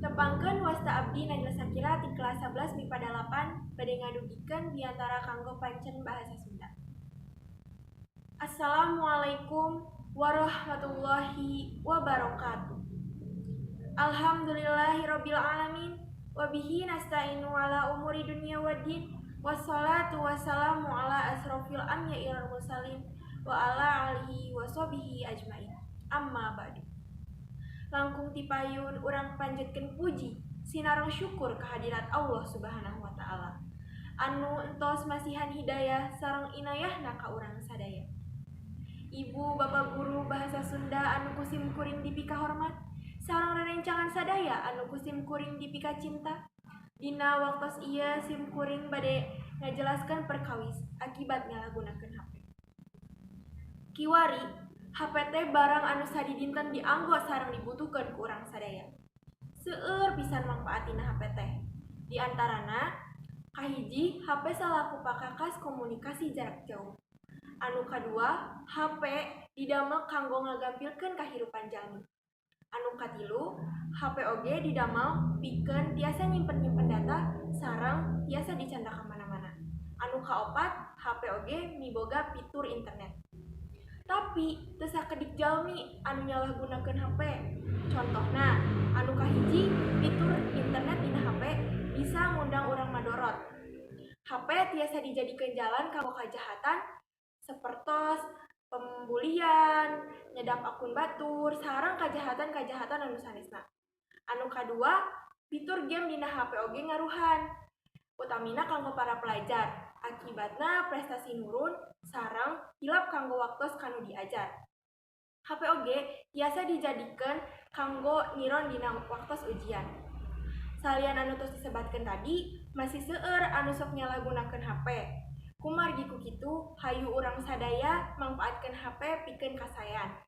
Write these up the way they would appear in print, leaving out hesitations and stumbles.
Tepangkeun wasta abdi Najla Sakira ti kelas 11 MIPA 8 bade ngadugikeun diantara kanggo pancen bahasa Sunda. Assalamualaikum warahmatullahi wabarakatuh. Alhamdulillahirabbil alamin wa bihi nasta'inu ala umuri dunya waddin wassalatu wassalamu ala asrofil anbiya'i wal mursalin wa ala alihi wa sahbihi ajmain. Amma ba'du. Langkung tipayun urang panjatkeun puji sinareng syukur kehadirat Allah Subhanahu wa taala anu entos masihan hidayah sareng inayahna ka urang sadaya. Ibu bapak guru bahasa Sunda anu kusim kuring dipika hormat sareng rerencangan sadaya anu kusim kuring dipika cinta. Dina waktos ieu sim kuring bade ngajelaskeun perkawis akibat nyalahgunakeun HP. Kiwari HP teh barang anu sadi dinten dianggo sareng dibutuhkeun ku urang sadaya. Seueur pisan mangpaatina HP teh. Di antarana kahiji HP salaku pakakas komunikasi jarak jauh. Anu kadua, HP didamel kanggo ngagampilkeun kahirupan jalmi. Anu katilu, HP oge didamel pikeun tiasa nyimpen-nyimpen data sareng tiasa dicanda ka mana-mana. Anu kaopat, HP oge miboga fitur internet. Tapi teu sakedik jalmi anu nyalahgunakeun HP. Contohna, anu kahiji fitur internet dina HP bisa ngundang urang madorot. HP tiasa dijadikeun jalan kanggo kajahatan sapertos pembulian, nyedap akun batur, sareng kajahatan-kajahatan anu sanesna. Anu kadua, fitur game dina HP oge ngaruhan. Utamina kanggo para pelajar. Akibatna prestasi nurun sareng hilap kanggo waktos kanu diajar. HP oge tiasa dijadikeun kanggo niron dina waktos ujian. Salian anu tos disebatkeun tadi, masih seueur anu sok nyalahgunakeun HP. Kumargi ku kitu, hayu urang sadaya mangpaatkeun HP pikeun kasayan.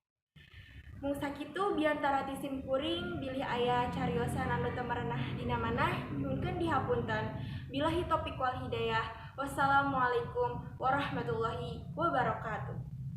Mung sakitu biantara ti sim kuring bilih aya cariosan anu teu marenah dina manah nyuhunkeun dihapunten. Billahi taufiq wal hidayah. Wassalamualaikum warahmatullahi wabarakatuh.